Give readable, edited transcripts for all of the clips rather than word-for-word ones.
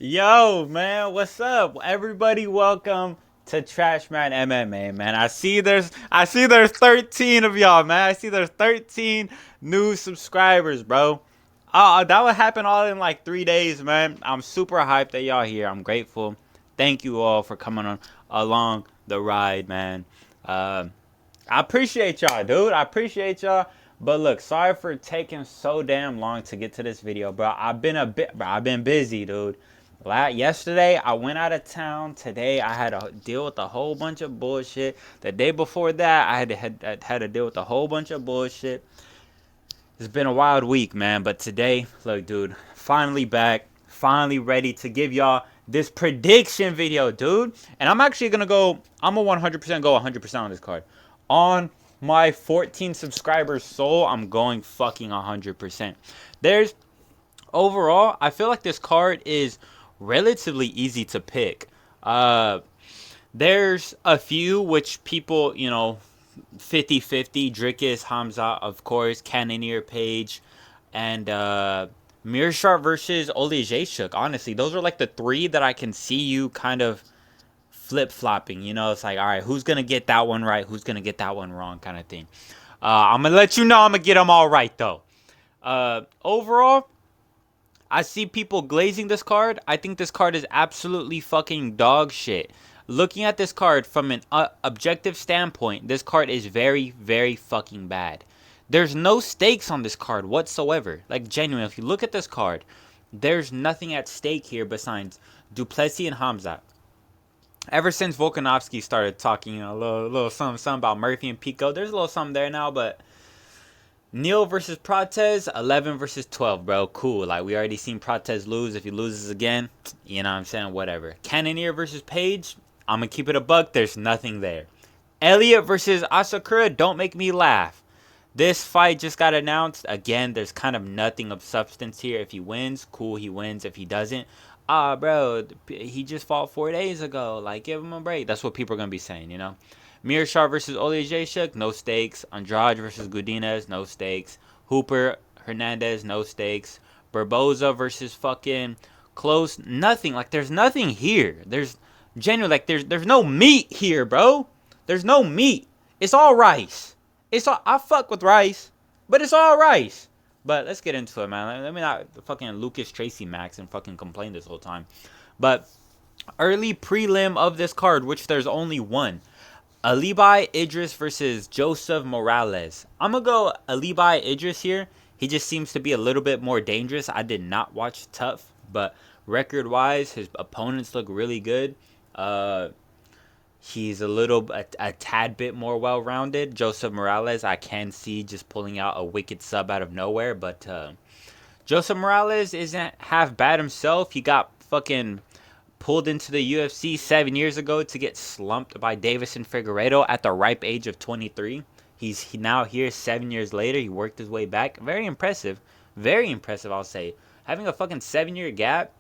Yo, man, what's up? Everybody, welcome to Trash Man MMA, man. I see there's 13 of y'all, man. I see there's 13 new subscribers, bro. That would happen all in like 3 days, man. I'm super hyped that y'all here. I'm grateful. Thank you all for coming on along the ride, man. Uh, I appreciate y'all, dude. I appreciate y'all. But look, sorry for taking so damn long to get to this video, bro. I've been busy, dude. Yesterday, I went out of town. Today, I had to deal with a whole bunch of bullshit. The day before that, I had to deal with a whole bunch of bullshit. It's been a wild week, man. But today, look, dude, finally back. Finally ready to give y'all this prediction video, dude. And I'm actually going to go, I'm going to 100% go 100% on this card. On my 14 subscribers soul, I'm going fucking 100%. There's overall, I feel like this card is relatively easy to pick. Uh, there's a few which people, 50-50. Drickus, Hamza, of course, Cannoneer Page, and Mearshart versus Olejashuk. Honestly, those are like the three that I can see you kind of flip-flopping. It's like, all right, who's going to get that one right? Who's going to get that one wrong kind of thing. I'm going to let you know I'm going to get them all right, though. Overall, I see people glazing this card. I think this card is absolutely fucking dog shit. Looking at this card from an objective standpoint, this card is very, very fucking bad. There's no stakes on this card whatsoever. Like, genuinely, if you look at this card, there's nothing at stake here besides Duplessis and Hamzat. Ever since Volkanovski started talking, a little something about Murphy and Pico, there's a little something there now, but Neil versus Protez, 11 versus 12, bro. Cool. Like, we already seen Protez lose. If he loses again, you know what I'm saying? Whatever. Cannoneer versus Page, I'm going to keep it a buck. There's nothing there. Elliott versus Asakura, don't make me laugh. This fight just got announced. Again, there's kind of nothing of substance here. If he wins, cool, he wins. If he doesn't, bro, he just fought 4 days ago. Like, give him a break. That's what people are going to be saying, you know? Mearshart versus Olejashuk, no stakes. Andrade versus Godinez, no stakes. Hooper Hernandez, no stakes. Barboza versus fucking Close, nothing. Like, there's nothing here. There's genuinely, like, there's no meat here, bro. There's no meat. It's all rice. I fuck with rice, but it's all rice. But let's get into it, man. Let me not fucking Lucas Tracy Max and fucking complain this whole time. But early prelim of this card, which there's only one. Alibi Idris versus Joseph Morales. I'm going to go Alibi Idris here. He just seems to be a little bit more dangerous. I did not watch Tough, but record-wise, his opponents look really good. He's a tad bit more well-rounded. Joseph Morales, I can see just pulling out a wicked sub out of nowhere, but Joseph Morales isn't half bad himself. He got fucking pulled into the UFC 7 years ago to get slumped by Davison Figueiredo at the ripe age of 23. He's now here 7 years later. He worked his way back. Very impressive. Very impressive, I'll say. Having a fucking 7 year gap,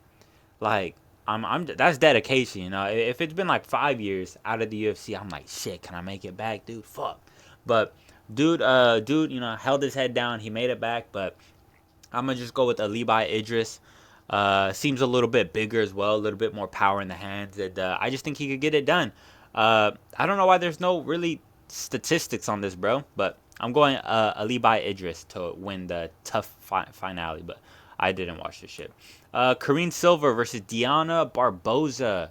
like, I'm that's dedication, you know. If it's been like 5 years out of the UFC, I'm like, shit, can I make it back, dude? Fuck. But dude, held his head down. He made it back, but I'm gonna just go with Alibi Idris. Seems a little bit bigger as well, a little bit more power in the hands, and I just think he could get it done. I don't know why there's no really statistics on this, bro, but I'm going Alibi Idris to win the tough finale, but I didn't watch this shit. Karine Silva versus Diana Barboza.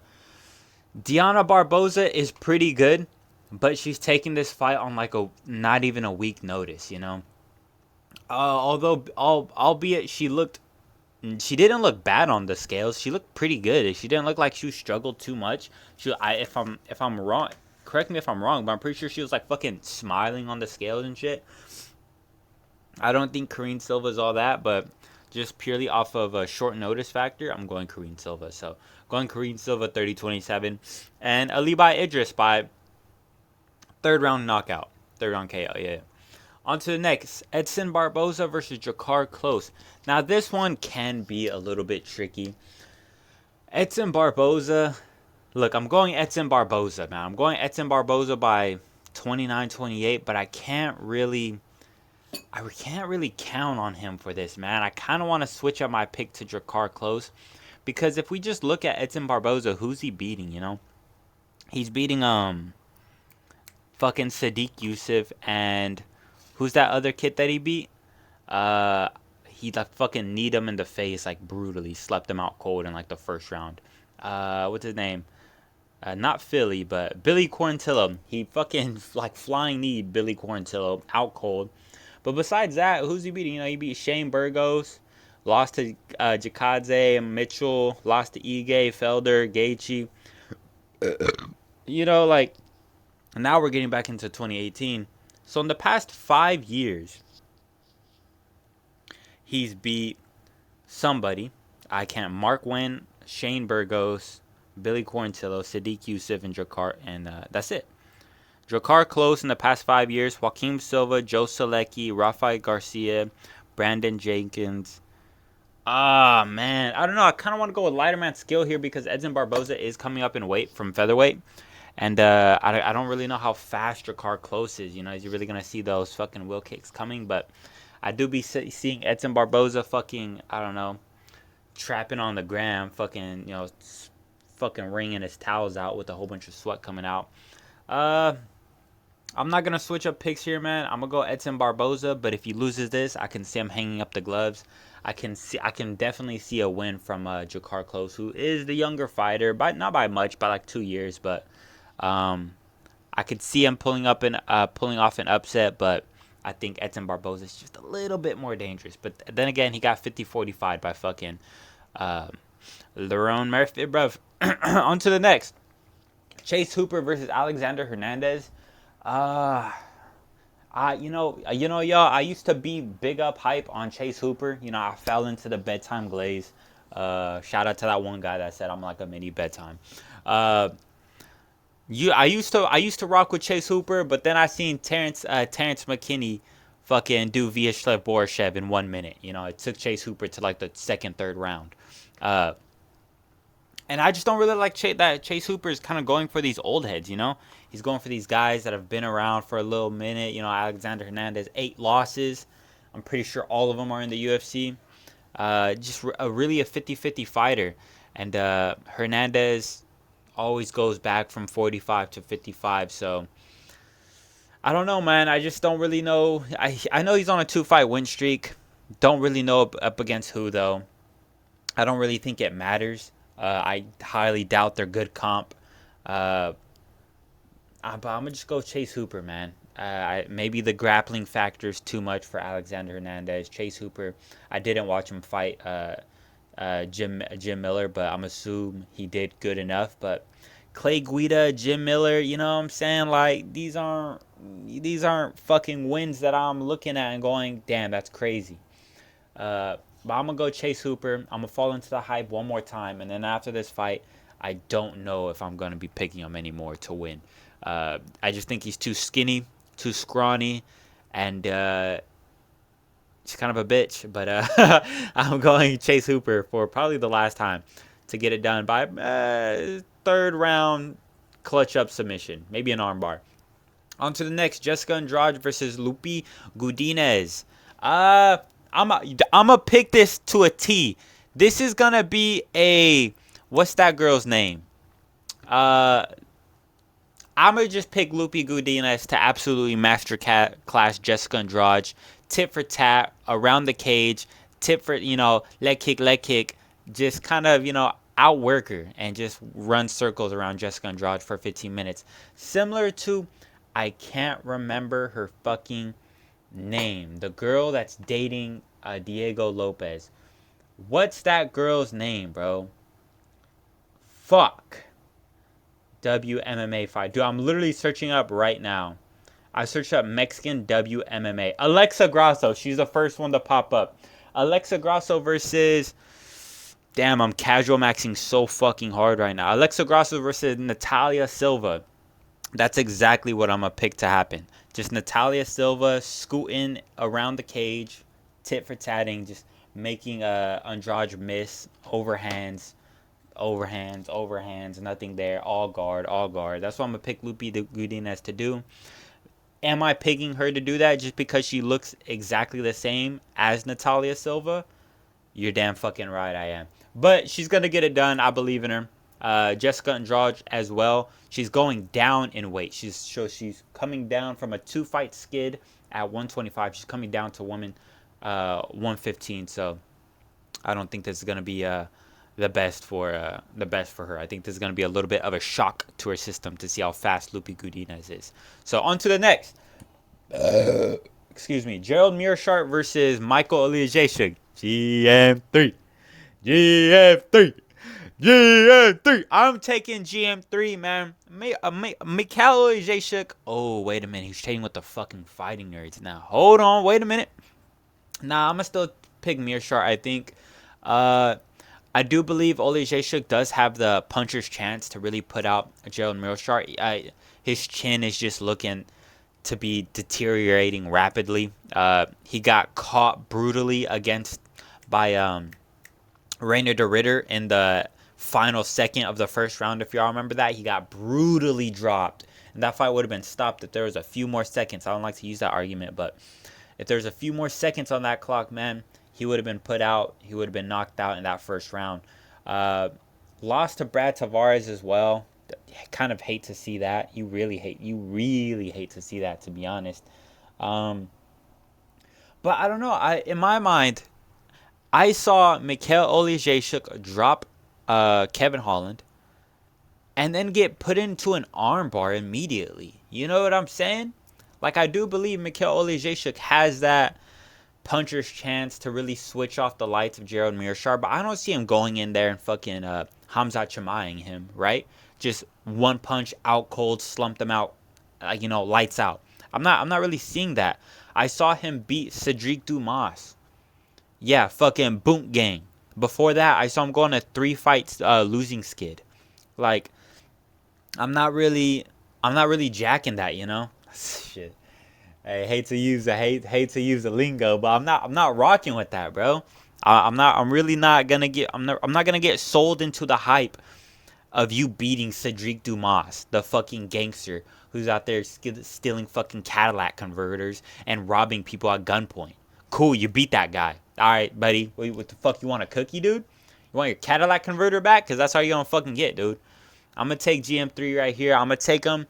Diana Barboza is pretty good, but she's taking this fight on like a not even a week notice, you know. Albeit she didn't look bad on the scales. She looked pretty good. She didn't look like she struggled too much. If I'm wrong, correct me if I'm wrong, but I'm pretty sure she was like fucking smiling on the scales and shit. I don't think Karine Silva is all that, but just purely off of a short notice factor, I'm going Karine Silva. So going Karine Silva 30-27, and Alibi Idris by third round knockout, third round KO. Yeah. On to the next, Edson Barboza versus Jakar Close. Now, this one can be a little bit tricky. Edson Barboza, look, I'm going Edson Barboza, man. I'm going Edson Barboza by 29-28, but I can't really count on him for this, man. I kind of want to switch up my pick to Jakar Close Because if we just look at Edson Barboza, who's he beating, you know? He's beating fucking Sadiq Yusuf, and who's that other kid that he beat? Uh he like fucking kneed him in the face like brutally, slept him out cold in like the first round. What's his name? Not Philly, but Billy Quarantillo. He fucking like flying kneed Billy Quarantillo out cold. But besides that, who's he beating? You know, he beat Shane Burgos, lost to Jakadze Mitchell, lost to Ige, Felder, Gaethje. You know, like now we're getting back into 2018. So in the past 5 years, he's beat somebody. I can't. Mark Wynn, Shane Burgos, Billy Quarantillo, Sadiq Yusuf, and Jakar, and that's it. Drakkar Close in the past 5 years, Joaquim Silva, Joe Selecki, Rafael Garcia, Brandon Jenkins. Ah, man. I don't know. I kind of want to go with lighter man skill here because Edson Barboza is coming up in weight from featherweight. And I don't really know how fast Drakkar Close is. You know, is he really going to see those fucking wheel kicks coming? But I do be seeing Edson Barboza fucking, I don't know, trapping on the gram, fucking, you know, fucking wringing his towels out with a whole bunch of sweat coming out. I'm not going to switch up picks here, man. I'm going to go Edson Barboza, but if he loses this, I can see him hanging up the gloves. I can definitely see a win from Drakkar Close, who is the younger fighter, but not by much, by like 2 years, but I could see him pulling off an upset, but I think Edson Barboza is just a little bit more dangerous. But then again, he got 50-45 by fucking Lerone Murphy, bruv. On to the next. Chase Hooper versus Alexander Hernandez. Y'all, I used to be big up hype on Chase Hooper. You know, I fell into the bedtime glaze. Shout out to that one guy that said I'm like a mini bedtime. I used to rock with Chase Hooper, but then I seen Terrence McKinney fucking do Vyacheslav Borishev in 1 minute. You know, it took Chase Hooper to like the second, third round. And I just don't really like that Chase Hooper is kind of going for these old heads, you know? He's going for these guys that have been around for a little minute. You know, Alexander Hernandez, 8 losses. I'm pretty sure all of them are in the UFC. Just really a 50-50 fighter. And Hernandez always goes back from 45 to 55. So, I don't know, man. I just don't really know. I know he's on a 2-fight win streak. Don't really know up against who, though. I don't really think it matters. I highly doubt they're good comp. But I'm going to just go Chase Hooper, man. Maybe the grappling factor is too much for Alexander Hernandez. Chase Hooper, I didn't watch him fight Jim Miller, but I'm assuming he did good enough. But Clay Guida, Jim Miller, you know what I'm saying? Like, these aren't fucking wins that I'm looking at and going, damn, that's crazy. But I'm going to go Chase Hooper. I'm going to fall into the hype one more time. And then after this fight, I don't know if I'm going to be picking him anymore to win. I just think he's too skinny, too scrawny, and he's kind of a bitch. But I'm going Chase Hooper for probably the last time to get it done by third round clutch up submission. Maybe an armbar. On to the next. Jessica Andrade versus Lupi Godinez. I'm gonna pick this to a T. This is gonna be a, what's that girl's name? I'm gonna just pick Lupi Godinez to absolutely masterclass Jessica Andrade, tit for tat around the cage, tit for, you know, leg kick, just kind of, you know, outwork her and just run circles around Jessica Andrade for 15 minutes. Similar to, I can't remember her fucking name. The girl that's dating Diego Lopez. What's that girl's name, bro? Fuck. WMMA fight. Dude, I'm literally searching up right now. I searched up Mexican WMMA. Alexa Grasso. She's the first one to pop up. Alexa Grasso versus... Damn, I'm casual maxing so fucking hard right now. Alexa Grasso versus Natalia Silva. That's exactly what I'm going to pick to happen. Just Natalia Silva scooting around the cage, tit for tatting, just making Andrade miss, overhands, nothing there, all guard. That's what I'm going to pick Lupi Godinez to do. Am I picking her to do that just because she looks exactly the same as Natalia Silva? You're damn fucking right I am. But she's going to get it done. I believe in her. Jessica Andrade as well. She's going down in weight. She's coming down from a 2-fight skid at 125. She's coming down to 115. So I don't think this is going to be the best for her. I think this is going to be a little bit of a shock to her system to see how fast Lupi Godinez is. So on to the next. Excuse me. Gerald Meerschaert versus Michael Oleksiejczuk. GM3. GM3. GM3. I'm taking GM3, man. Mikhail Oleksiejczuk. Oh, wait a minute. He's trading with the fucking fighting nerds now. Hold on. Wait a minute. Nah, I'm going to still pick Meerschaert, I think. I do believe Oleksiejczuk does have the puncher's chance to really put out Gerald Meerschaert. His chin is just looking to be deteriorating rapidly. He got caught brutally by Rainer de Ritter in the final second of the first round. If y'all remember that, he got brutally dropped, and that fight would have been stopped if there was a few more seconds. I don't like to use that argument, but if there's a few more seconds on that clock, man, he would have been put out. He would have been knocked out in that first round. Lost to Brad Tavares as well. Kind of hate to see that. You really hate to see that, to be honest. But I don't know. In my mind, I saw Mikhail Oleksiejczuk drop Kevin Holland and then get put into an armbar immediately. You know what I'm saying? Like, I do believe Mikhail Oleksiejczuk has that puncher's chance to really switch off the lights of Gerald Meerschaert, but I don't see him going in there and fucking Hamzat Chimaeing him, right? Just one punch out cold, slumped him out, lights out. I'm not really seeing that. I saw him beat Cedric Dumas. Yeah, fucking Boom Gang. Before that, I saw him go on a 3-fight losing skid. Like, I'm not really jacking that, Shit. I hate to use the lingo, but I'm not rocking with that, bro. I'm not gonna get sold into the hype of you beating Cedric Dumas, the fucking gangster who's out there stealing fucking Cadillac converters and robbing people at gunpoint. Cool, you beat that guy. All right, buddy. What the fuck, you want a cookie, dude? You want your Cadillac converter back? Because that's how you're gonna fucking get, dude. I'm gonna take GM3 right here. I'm gonna take him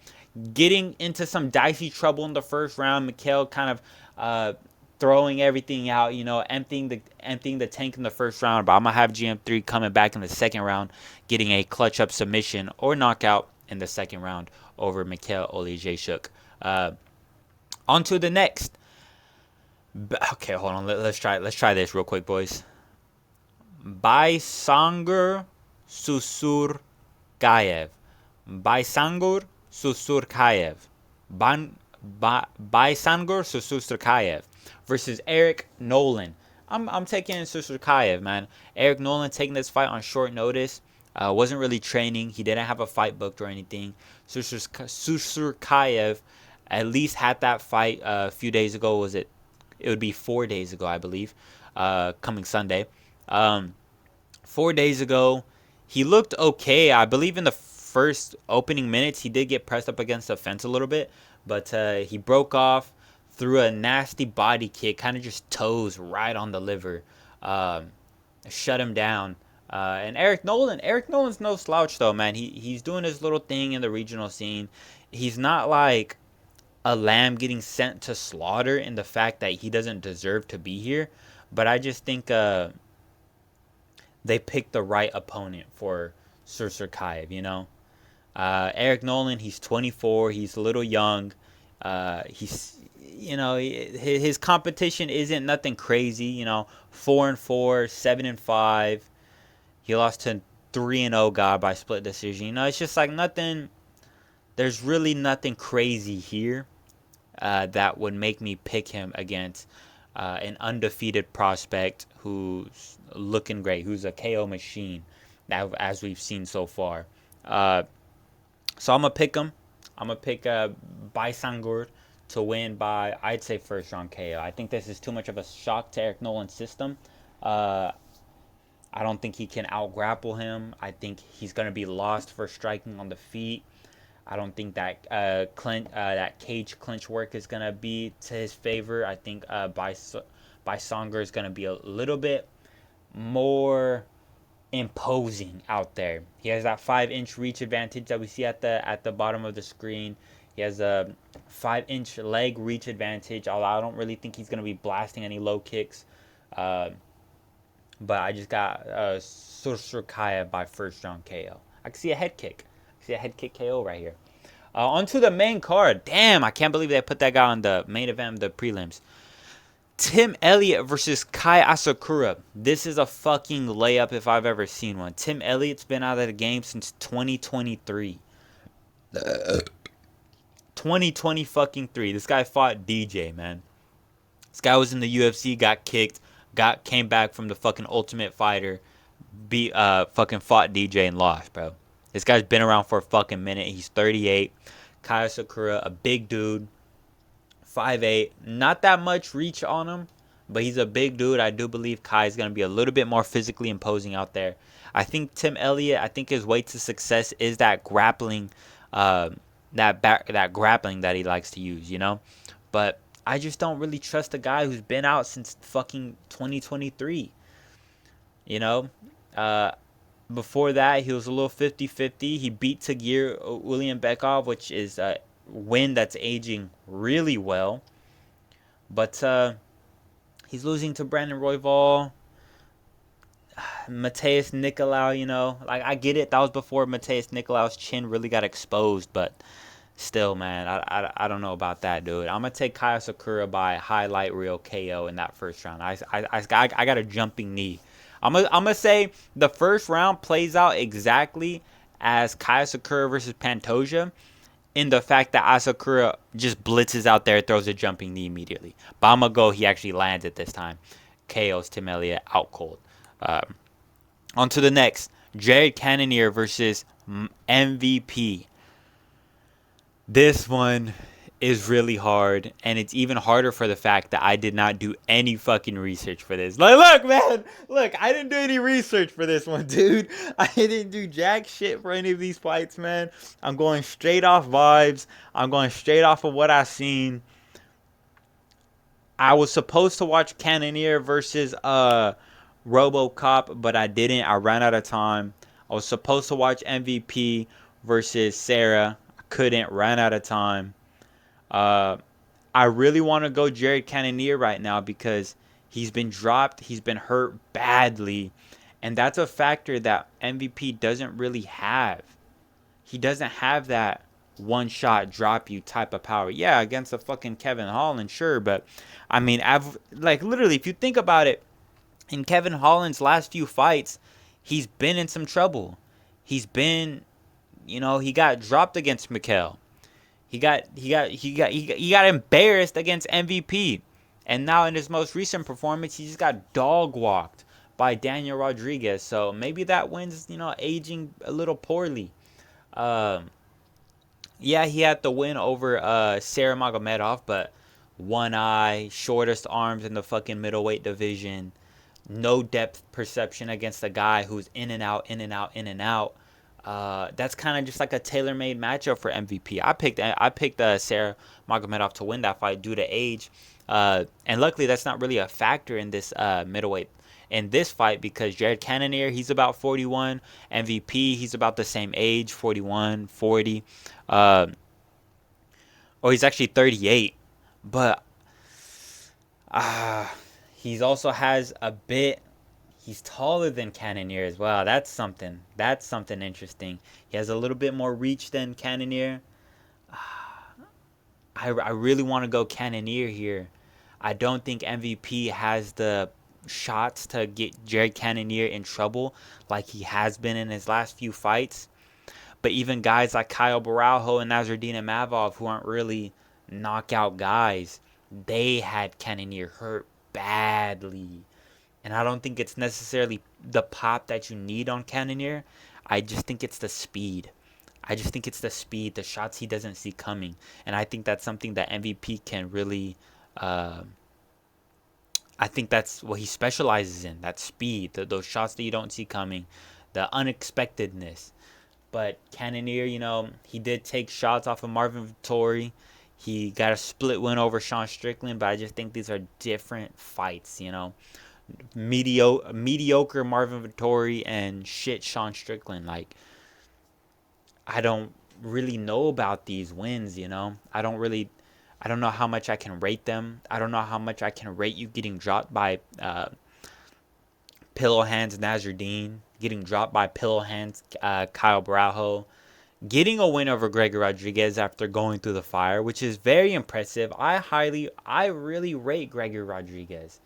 getting into some dicey trouble in the first round. Mikhail kind of throwing everything out, emptying the tank in the first round. But I'm gonna have GM3 coming back in the second round, getting a clutch up submission or knockout in the second round over Mikhail Oleksiejczuk. On to the next. Okay, hold on. Let's try this real quick, boys. Baisangur Susurkayev. Baisangur Susurkayev. Baisangur Susurkayev versus Eric Nolan. I'm taking Susurkayev, man. Eric Nolan taking this fight on short notice. Wasn't really training. He didn't have a fight booked or anything. Susurkayev at least had that fight a few days ago. It would be 4 days ago, I believe, coming Sunday. 4 days ago, he looked okay. I believe in the first opening minutes, he did get pressed up against the fence a little bit, but he broke off, threw a nasty body kick, kind of just toes right on the liver, shut him down. And Eric Nolan's no slouch though, man. He's doing his little thing in the regional scene. He's not like a lamb getting sent to slaughter in the fact that he doesn't deserve to be here, but I just think they picked the right opponent for Susurkayev, Eric Nolan, he's 24, he's a little young. His competition isn't nothing crazy, 4-4, 7-5. He lost to 3-0 guy by split decision. It's just like nothing. There's really nothing crazy here that would make me pick him against an undefeated prospect who's looking great, who's a KO machine, as we've seen so far. So I'm going to pick him. I'm going to pick Baisangur to win by, I'd say, first round KO. I think this is too much of a shock to Eric Nolan's system. I don't think he can out-grapple him. I think he's going to be lost for striking on the feet. I don't think that that cage clinch work is going to be to his favor. I think Baisangur is going to be a little bit more imposing out there. He has that 5-inch reach advantage that we see at the bottom of the screen. He has a 5-inch leg reach advantage. Although I don't really think he's gonna be blasting any low kicks. But I just got Sursurkaya by first round KO. I can see a head kick. I can see a head kick KO right here. Onto the main card. Damn, I can't believe they put that guy on the main event of the prelims. Tim Elliott versus Kai Asakura. This is a fucking layup if I've ever seen one. Tim Elliott's been out of the game since 2023. 2020 fucking 3. This guy fought DJ, man. This guy was in the UFC, got kicked, came back from the fucking Ultimate Fighter, fucking fought DJ and lost, bro. This guy's been around for a fucking minute. He's 38. Kai Sakura, a big dude, 5'8". Not that much reach on him, but he's a big dude. I do believe Kai is going to be a little bit more physically imposing out there. I think Tim Elliott, I think his way to success is that grappling, that grappling that he likes to use, you know? But I just don't really trust a guy who's been out since fucking 2023. You know? Before that, he was a little 50-50. He beat Tagir Ulianbekov, which is a win that's aging really well. But he's losing to Brandon Royval. Mateus Nicolau, you know. Like, I get it. That was before Mateus Nicolau's chin really got exposed. But still, man, I don't know about that, dude. I'm going to take Kaya Sakura by highlight reel KO in that first round. I got a jumping knee. I'm gonna say the first round plays out exactly as Kaya Sakura versus Pantoja, in the fact that Asakura just blitzes out there, throws a jumping knee immediately. But I'm gonna go, he actually lands it this time. KO's Tim Elliott out cold. On to the next. Jared Cannonier versus MVP. This one is really hard, and it's even harder for the fact that I did not do any fucking research for this. Like, look, man, look, I didn't do any research for this one, dude. I didn't do jack shit for any of these fights, man. I'm going straight off vibes. I'm going straight off of what I've seen. I was supposed to watch Cannonier versus RoboCop, but I didn't. I ran out of time. I was supposed to watch MVP versus Sarah. I couldn't. Ran out of time. I really want to go Jared Cannonier right now because he's been dropped. He's been hurt badly. And that's a factor that MVP doesn't really have. He doesn't have that one-shot drop you type of power. Yeah, against a fucking Kevin Holland, sure. But, I mean, like, literally, if you think about it, in Kevin Holland's last few fights, he's been in some trouble. He's been, you know, he got dropped against Mikhail. He got embarrassed against MVP. And now in his most recent performance, he just got dog walked by Daniel Rodriguez. So maybe that win's, you know, aging a little poorly. Yeah, he had the win over Sarah Magomedov, but one eye, shortest arms in the fucking middleweight division. No depth perception against a guy who's in and out, in and out, in and out. That's kind of just like a tailor-made matchup for MVP. I picked Sarah Magomedov to win that fight due to age, and luckily that's not really a factor in this middleweight in this fight because Jared Cannonier, he's about 41. MVP, he's about the same age, 41, 40. Or he's actually 38, but he's also has a bit. He's taller than Cannonier as well. That's something interesting. He has a little bit more reach than Cannonier. I really want to go Cannonier here. I don't think MVP has the shots to get Jared Cannonier in trouble like he has been in his last few fights. But even guys like Kyle Baralho and Nasruddin Imavov, who aren't really knockout guys, they had Cannonier hurt badly. And I don't think it's necessarily the pop that you need on Cannonier. I just think it's the speed. The shots he doesn't see coming. And I think that's something that MVP can really... I think that's what he specializes in. That speed. Those shots that you don't see coming. The unexpectedness. But Cannonier, you know, he did take shots off of Marvin Vettori. He got a split win over Sean Strickland. But I just think these are different fights, you know. mediocre Marvin Vettori and shit Sean Strickland. Like, I don't really know about these wins, you know? I don't know how much I can rate them. I don't know how much I can rate you getting dropped by Pillow Hands Nazardine, getting dropped by Pillow Hands Kyle Braujo, getting a win over Gregor Rodriguez after going through the fire, which is very impressive. I really rate Gregor Rodriguez.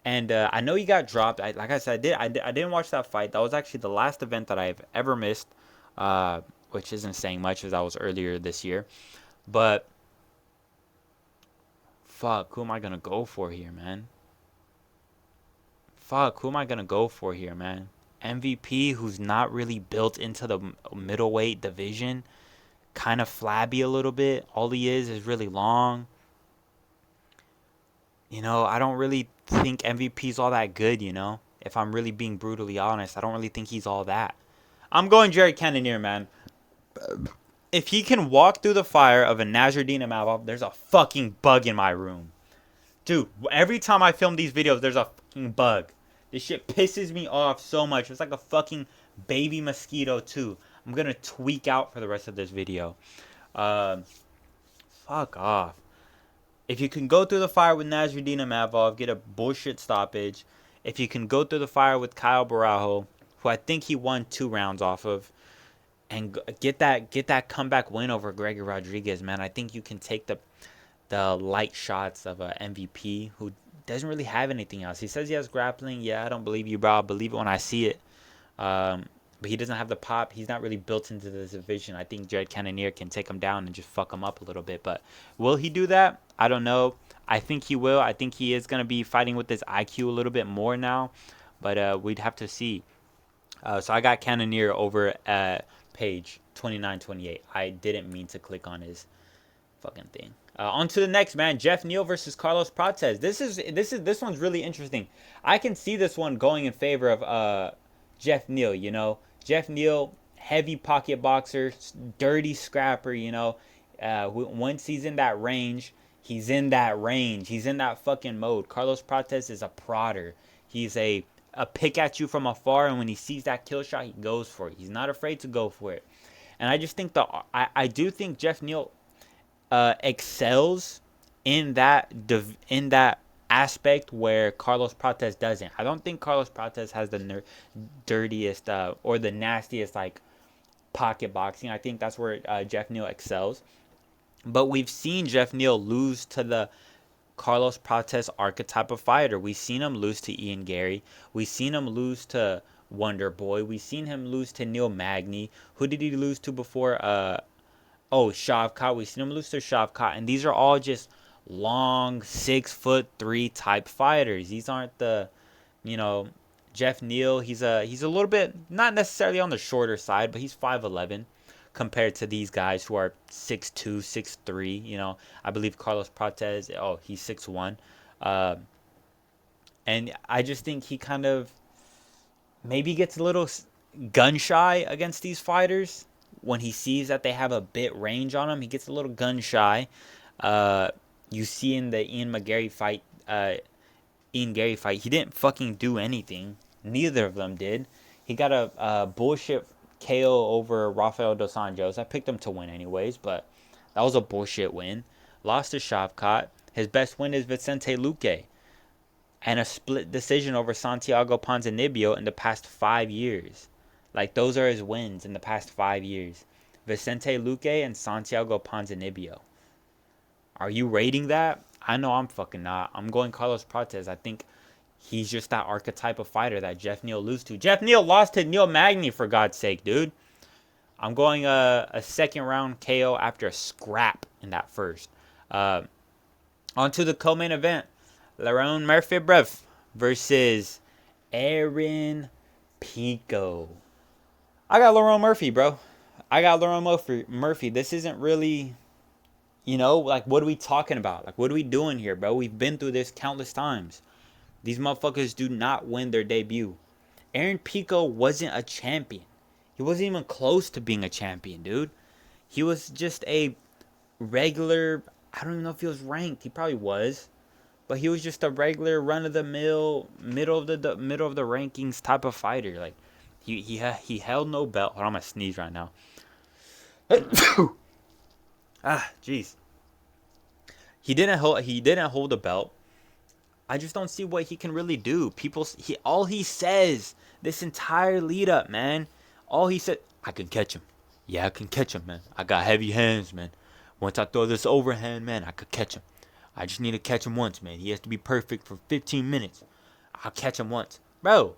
And I know he got dropped. Like I said, I didn't watch that fight. That was actually the last event that I've ever missed, which isn't saying much as that was earlier this year. But, fuck, who am I going to go for here, man? MVP, who's not really built into the middleweight division. Kind of flabby a little bit. All he is really long. You know, I don't really think MVP's all that good, you know? If I'm really being brutally honest, I don't really think he's all that. I'm going Jared Cannonier, man. If he can walk through the fire of a Nasruddin Imavov, there's a fucking bug in my room. Dude, every time I film these videos, there's a fucking bug. This shit pisses me off so much. It's like a fucking baby mosquito, too. I'm gonna tweak out for the rest of this video. Fuck off. If you can go through the fire with Nasruddin Imavov, get a bullshit stoppage. If you can go through the fire with Kyle Barajo, who I think he won 2 rounds off of, and get that comeback win over Gregor Rodriguez, man, I think you can take the light shots of a MVP who doesn't really have anything else. He says he has grappling. Yeah, I don't believe you, bro. I'll believe it when I see it. But he doesn't have the pop. He's not really built into this division. I think Jared Cannonier can take him down and just fuck him up a little bit. But will he do that? I don't know. I think he will. I think he is going to be fighting with his IQ a little bit more now. But we'd have to see. So I got Cannonier over at page 2928. I didn't mean to click on his fucking thing. On to the next, man. Jeff Neal versus Carlos Prates. This one's really interesting. I can see this one going in favor of Jeff Neal, you know. Jeff Neal, heavy pocket boxer, dirty scrapper, you know. Once he's in that range, he's in that range. He's in that fucking mode. Carlos Prates is a prodder. He's a pick at you from afar, and when he sees that kill shot, he goes for it. He's not afraid to go for it. And I just think I do think Jeff Neal excels in that aspect where Carlos Prates doesn't. I don't think Carlos Prates has the dirtiest or the nastiest like pocket boxing. I think that's where Jeff Neal excels. But we've seen Jeff Neal lose to the Carlos Prates archetype of fighter. We've seen him lose to Ian Gary. We've seen him lose to Wonder Boy. We've seen him lose to Neil Magny. Who did he lose to before? Shavkat. We've seen him lose to Shavkat. And these are all just long 6'3" type fighters. These aren't the, Jeff Neal. He's a little bit not necessarily on the shorter side, but he's 5'11" compared to these guys who are 6'2", 6'3". I believe Carlos Prates. He's 6'1", and I just think he kind of maybe gets a little gun shy against these fighters when he sees that they have a bit range on him. He gets a little gun shy. You see in the Ian Gary fight, he didn't fucking do anything. Neither of them did. He got a bullshit KO over Rafael Dos Anjos. I picked him to win anyways, but that was a bullshit win. Lost to Shavkat. His best win is Vicente Luque. And a split decision over Santiago Ponzinibbio in the past 5 years. Like, those are his wins in the past 5 years. Vicente Luque and Santiago Ponzinibbio. Are you rating that? I know I'm fucking not. I'm going Carlos Prates. I think he's just that archetype of fighter that Jeff Neal loses to. Jeff Neal lost to Neil Magny, for God's sake, dude. I'm going a second round KO after a scrap in that first. On to the co-main event. Lerone Murphy versus Aaron Pico. I got Lerone Murphy, bro. I got Lerone Murphy. This isn't really, what are we talking about? Like, what are we doing here, bro? We've been through this countless times. These motherfuckers do not win their debut. Aaron Pico wasn't a champion. He wasn't even close to being a champion, dude. He was just a regular, I don't even know if he was ranked. He probably was. but he was just a regular run of the mill, middle of the rankings type of fighter. Like he held no belt. Hold on, I'm gonna sneeze right now. Jeez. He didn't hold a belt. I just don't see what he can really do. All he says this entire lead up, man. All he said, I can catch him. Yeah, I can catch him, man. I got heavy hands, man. Once I throw this overhand, man, I could catch him. I just need to catch him once, man. He has to be perfect for 15 minutes. I'll catch him once. Bro,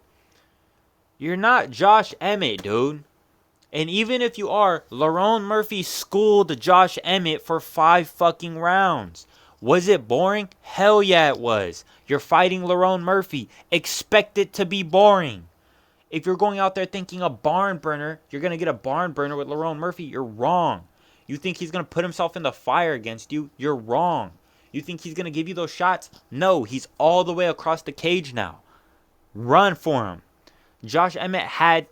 you're not Josh Emmett, dude. And even if you are, Lerone Murphy schooled Josh Emmett for 5 fucking rounds. Was it boring? Hell yeah, it was. You're fighting Lerone Murphy. Expect it to be boring. If you're going out there thinking a barn burner, you're going to get a barn burner with Lerone Murphy, you're wrong. You think he's going to put himself in the fire against you? You're wrong. You think he's going to give you those shots? No, he's all the way across the cage now. Run for him. Josh Emmett had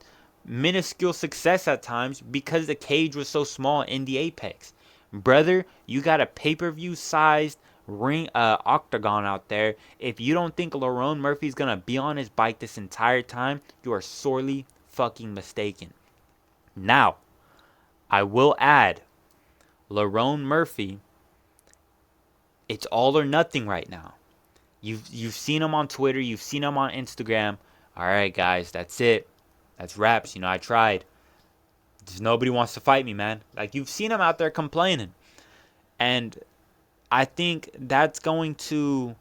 minuscule success at times because the cage was so small in the apex. Brother, you got a pay-per-view sized ring octagon out there. If you don't think Lerone Murphy's gonna be on his bike this entire time, you are sorely fucking mistaken. Now, I will add, Lerone Murphy, it's all or nothing right now. You've seen him on Twitter, you've seen him on Instagram. All right, guys, that's it. That's raps. I tried. Just nobody wants to fight me, man. Like, you've seen him out there complaining. And I think that's going to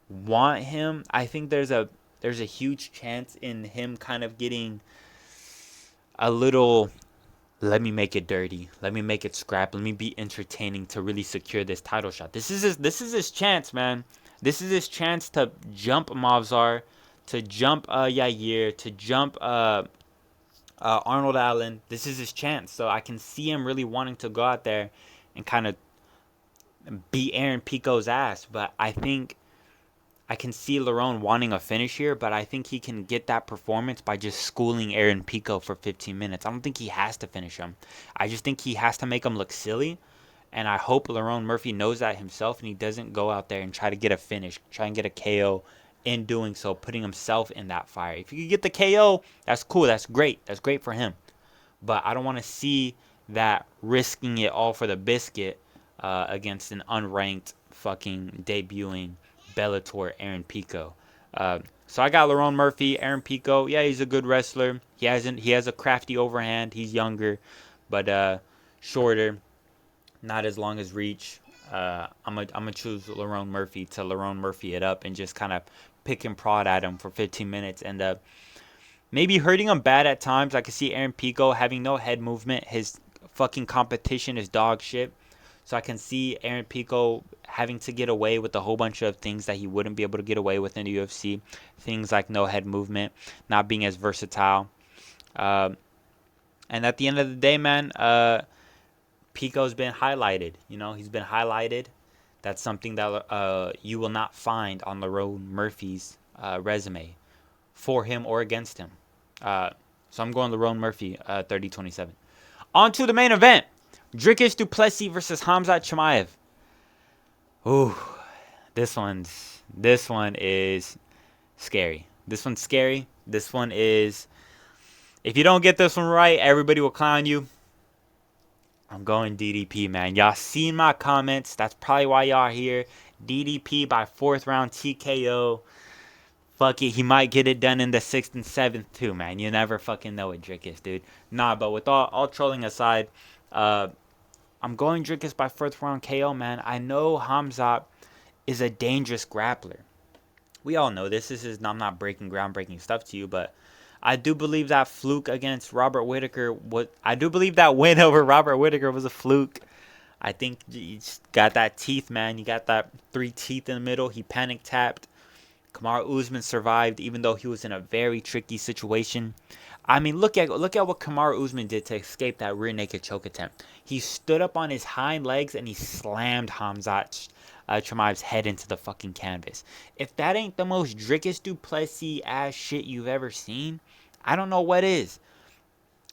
want him. I think there's a huge chance in him kind of getting a little, let me make it dirty. Let me make it scrap. Let me be entertaining to really secure this title shot. This is his chance, man. This is his chance to jump Mavzar, to jump Yair, to jump Arnold Allen. This is his chance. So I can see him really wanting to go out there and kind of beat Aaron Pico's ass. But I think I can see Lerone wanting a finish here, but I think he can get that performance by just schooling Aaron Pico for 15 minutes. I don't think he has to finish him. I just think he has to make him look silly. And I hope Lerone Murphy knows that himself and he doesn't go out there and try to get a finish, try and get a KO in doing so, putting himself in that fire. If you get the KO, that's cool. That's great. That's great for him. But I don't want to see that risking it all for the biscuit against an unranked fucking debuting Bellator Aaron Pico. So I got Lerone Murphy, Aaron Pico. Yeah, he's a good wrestler. He has a crafty overhand. He's younger, but shorter. Not as long as reach. I'm gonna choose Lerone Murphy to Lerone Murphy it up and just kind of pick and prod at him for 15 minutes and maybe hurting him bad at times. I could see Aaron Pico having no head movement. His fucking competition is dog shit. So I can see Aaron Pico having to get away with a whole bunch of things that he wouldn't be able to get away with in the UFC. Things like no head movement, not being as versatile. And at the end of the day, man, Pico's been highlighted. He's been highlighted. That's something that you will not find on Lerone Murphy's resume for him or against him. So I'm going Lerone Murphy 30-27. On to the main event. Dricus du Plessis versus Khamzat Chimaev. Ooh, this one is scary. This one's scary. This one is, if you don't get this one right, everybody will clown you. I'm going DDP, man. Y'all seen my comments. That's probably why y'all are here. DDP by 4th round TKO. Fuck it. He might get it done in the 6th and 7th too, man. You never fucking know with Dricus, dude. Nah, but with all trolling aside, I'm going Dricus by 4th round KO, man. I know Khamzat is a dangerous grappler. We all know this. I'm not breaking groundbreaking stuff to you, but I do believe that fluke against Robert Whittaker. I do believe that win over Robert Whittaker was a fluke. I think you just got that teeth, man. You got that 3 teeth in the middle. He panic tapped. Kamaru Usman survived, even though he was in a very tricky situation. I mean, look at what Kamaru Usman did to escape that rear naked choke attempt. He stood up on his hind legs and he slammed Khamzat Chimaev's head into the fucking canvas. If that ain't the most Dricus du Plessis ass shit you've ever seen, I don't know what is.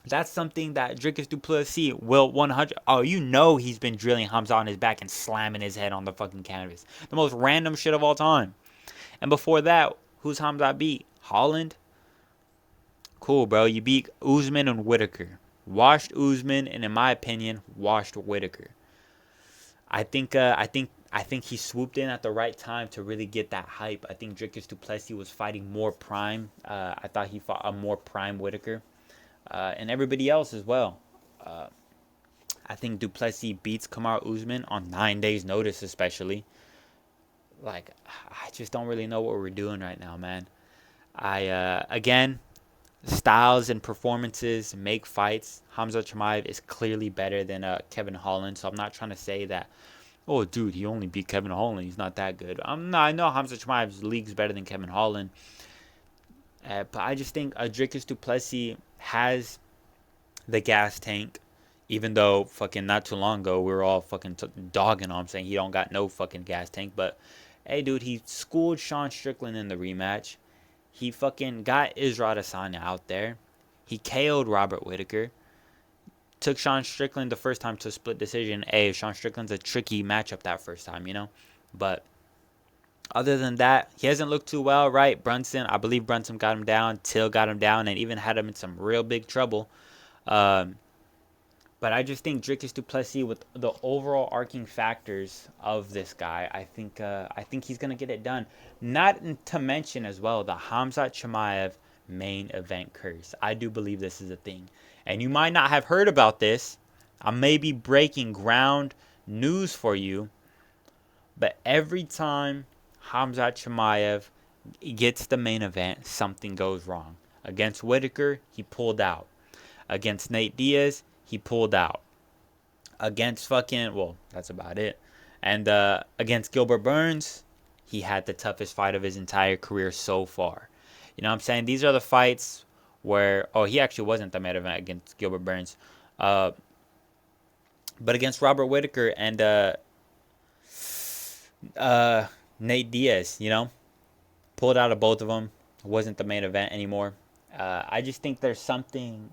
That's something that Dricus du Plessis will 100. Oh, you know he's been drilling Hamza on his back and slamming his head on the fucking canvas. The most random shit of all time. And before that, who's Hamza beat? Holland? Cool, bro. You beat Usman and Whitaker. Washed Usman, and in my opinion, washed Whitaker. I think he swooped in at the right time to really get that hype. I think Dricus du Plessis was fighting more prime. I thought he fought a more prime Whitaker. And everybody else as well. I think du Plessis beats Kamaru Usman on 9 days' notice, especially. Like, I just don't really know what we're doing right now, man. Again, styles and performances make fights. Hamza Chimaev is clearly better than Kevin Holland, so I'm not trying to say that, oh, dude, he only beat Kevin Holland. He's not that good. I know Hamza Chimaev's league's better than Kevin Holland. But I just think Dricus du Plessis has the gas tank, even though fucking not too long ago we were all fucking dogging on him saying he don't got no fucking gas tank. But hey, dude, he schooled Sean Strickland in the rematch. He fucking got Israel Adesanya out there. He KO'd Robert Whitaker. Took Sean Strickland the first time to a split decision. Hey, Sean Strickland's a tricky matchup that first time, you know. But other than that, he hasn't looked too well, right? Brunson, I believe Brunson got him down. Till got him down and even had him in some real big trouble. But I just think Dricus du Plessis, with the overall arcing factors of this guy, I think he's gonna get it done. Not to mention as well the Hamzat Chimaev main event curse. I do believe this is a thing, and you might not have heard about this. I may be breaking ground news for you, but every time Hamzat Chimaev gets the main event, something goes wrong. Against Whitaker, he pulled out. Against Nate Diaz, he pulled out. Against that's about it. And against Gilbert Burns, he had the toughest fight of his entire career so far. You know what I'm saying? These are the fights where, he actually wasn't the main event against Gilbert Burns. But against Robert Whitaker and Nate Diaz, pulled out of both of them. Wasn't the main event anymore. I just think there's something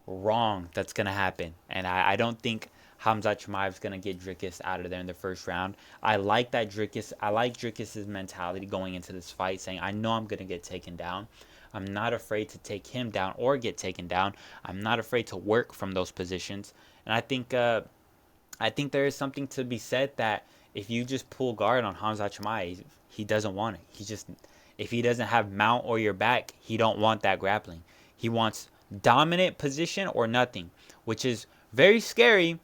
wrong that's going to happen. And I don't think Hamzat Chimaev's going to get Dricus out of there in the first round. I like Dricus' mentality going into this fight, saying, I know I'm going to get taken down. I'm not afraid to take him down or get taken down. I'm not afraid to work from those positions. And I think there is something to be said that if you just pull guard on Hamzat Chimaev, he doesn't want it. If he doesn't have mount or your back, he don't want that grappling. He wants dominant position or nothing, which is very scary,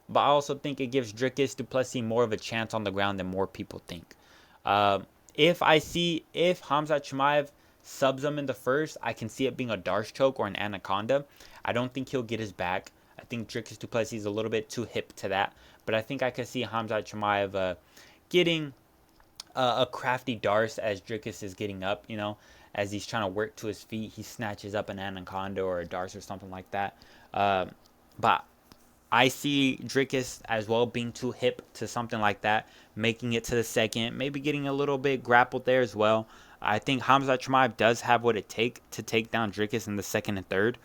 but I also think it gives Dricus du Plessis more of a chance on the ground than more people think. If Hamzat Chimaev subs him in the first, I can see it being a Darce choke or an anaconda. I don't think he'll get his back. I think Dricus du Plessis is a little bit too hip to that, but I think I could see Hamzat Chimaev getting a crafty Darce as Dricus is getting up, as he's trying to work to his feet. He snatches up an anaconda or a Darce or something like that. But I see Dricus as well being too hip to something like that, making it to the second, maybe getting a little bit grappled there as well. I think Hamzat Chimaev does have what it takes to take down Dricus in the second and third.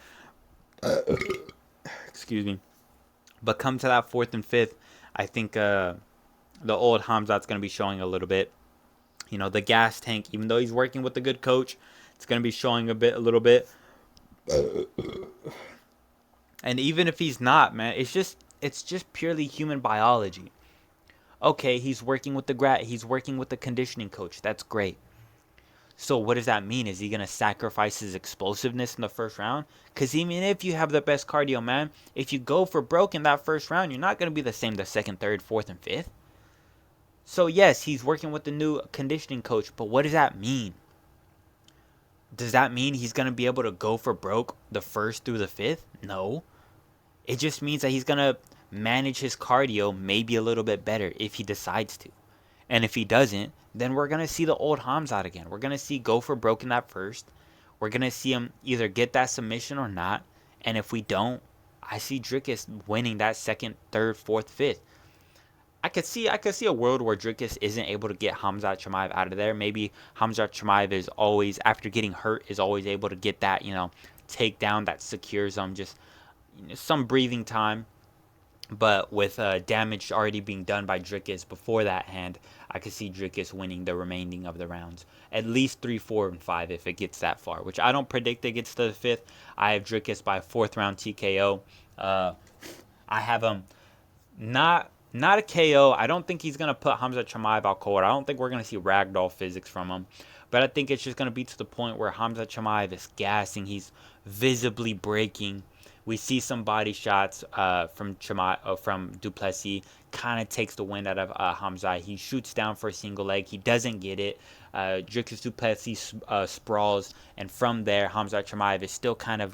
Excuse me. But come to that fourth and fifth, I think the old Hamzat's going to be showing a little bit. The gas tank, even though he's working with a good coach, it's going to be showing a little bit. And even if he's not, man, it's just purely human biology. Okay, he's working with the conditioning coach. That's great. So what does that mean? Is he going to sacrifice his explosiveness in the first round? Because even if you have the best cardio, man, if you go for broke in that first round, you're not going to be the same the second, third, fourth, and fifth. So yes, he's working with the new conditioning coach, but what does that mean? Does that mean he's going to be able to go for broke the first through the fifth? No. It just means that he's going to manage his cardio maybe a little bit better if he decides to. And if he doesn't, then we're going to see the old Hamzat again. We're going to see go for broke in that first. We're going to see him either get that submission or not. And if we don't, I see Dricus winning that second, third, fourth, fifth. I could see a world where Dricus isn't able to get Khamzat Chimaev out of there. Maybe Khamzat Chimaev is always, after getting hurt, is always able to get that, takedown that secures him, just some breathing time. But with damage already being done by Dricus before that hand, I could see Dricus winning the remaining of the rounds. At least 3, 4, and 5 if it gets that far, which I don't predict it gets to the 5th. I have Dricus by 4th round TKO. I have him not a KO. I don't think he's going to put Khamzat Chimaev out cold. I don't think we're going to see ragdoll physics from him. But I think it's just going to be to the point where Khamzat Chimaev is gassing. He's visibly breaking. We see some body shots from Du Plessis. Kind of takes the wind out of Khamzat. He shoots down for a single leg. He doesn't get it. Dricus Du Plessis sprawls, and from there, Khamzat Chimaev is still kind of,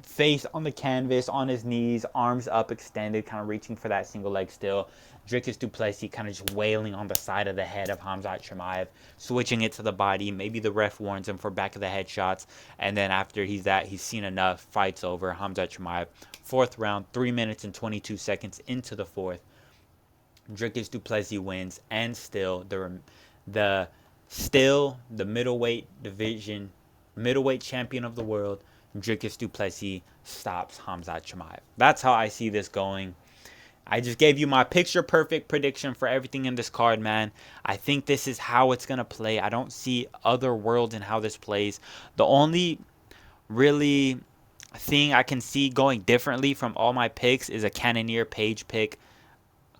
face on the canvas, on his knees, arms up extended, kind of reaching for that single leg still. Dricus Du Plessis kind of just wailing on the side of the head of Khamzat Chimaev, switching it to the body. Maybe the ref warns him for back of the head shots, and then after he's seen enough, fights over. Khamzat Chimaev, 4th round, 3 minutes and 22 seconds into the 4th. Dricus Du Plessis wins, and still the middleweight division, middleweight champion of the world, Dricus Du Plessis stops Khamzat Chimaev. That's how I see this going. I just gave you my picture-perfect prediction for everything in this card, man. I think this is how it's going to play. I don't see other worlds in how this plays. The only really thing I can see going differently from all my picks is a Cannonier Page pick.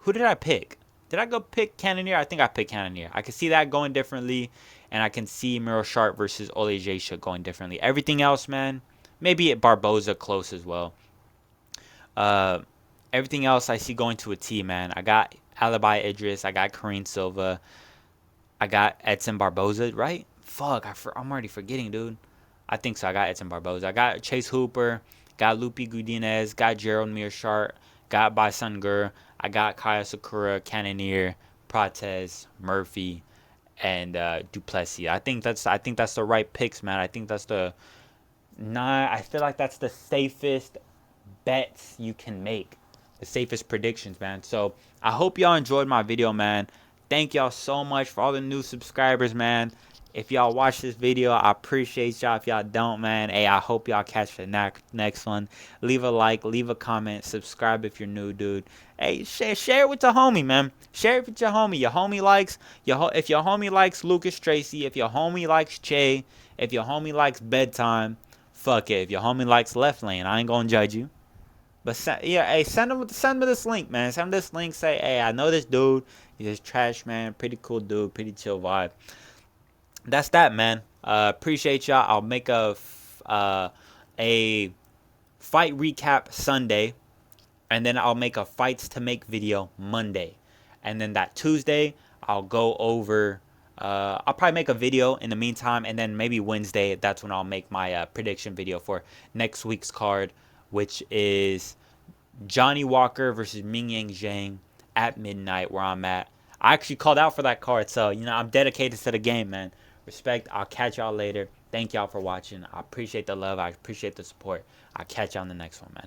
Who did I pick? Did I go pick Cannonier? I think I picked Cannonier. I can see that going differently, and I can see Miro Sharp versus Olejesha going differently. Everything else, man, maybe Barboza close as well. Everything else I see going to a T, man. I got Alibi Idris. I got Kareem Silva. I got Edson Barboza, right? Fuck, I'm already forgetting, dude. I think so. I got Edson Barboza. I got Chase Hooper. Got Lupi Gudinez. Got Gerald Mearshart. Got Baisun Gur. I got Kaya Sakura, Cannonier, Prates, Murphy, and Du Plessis. I think that's the right picks, man. I think that's I feel like that's the safest bets you can make. The safest predictions, man. So I hope y'all enjoyed my video, man. Thank y'all so much for all the new subscribers, man. If y'all watch this video, I appreciate y'all. If y'all don't, man, hey, I hope y'all catch the next one. Leave a like, leave a comment, subscribe if you're new, dude. Hey, share it with your homie, man. Share it with your homie. Your homie likes if your homie likes Lucas Tracy, if your homie likes Che, if your homie likes Bedtime, fuck it. If your homie likes Left Lane, I ain't gonna judge you. But hey, send me this link, man. Send this link. Say, hey, I know this dude. He's just trash, man. Pretty cool dude. Pretty chill vibe. That's that, man. Appreciate y'all. I'll make a fight recap Sunday, and then I'll make a fights to make video Monday, and then that Tuesday I'll go over. I'll probably make a video in the meantime, and then maybe Wednesday. That's when I'll make my prediction video for next week's card, which is Johnny Walker versus Mingyang Zhang at midnight, where I'm at. I actually called out for that card, so, I'm dedicated to the game, man. Respect. I'll catch y'all later. Thank y'all for watching. I appreciate the love. I appreciate the support. I'll catch y'all on the next one, man.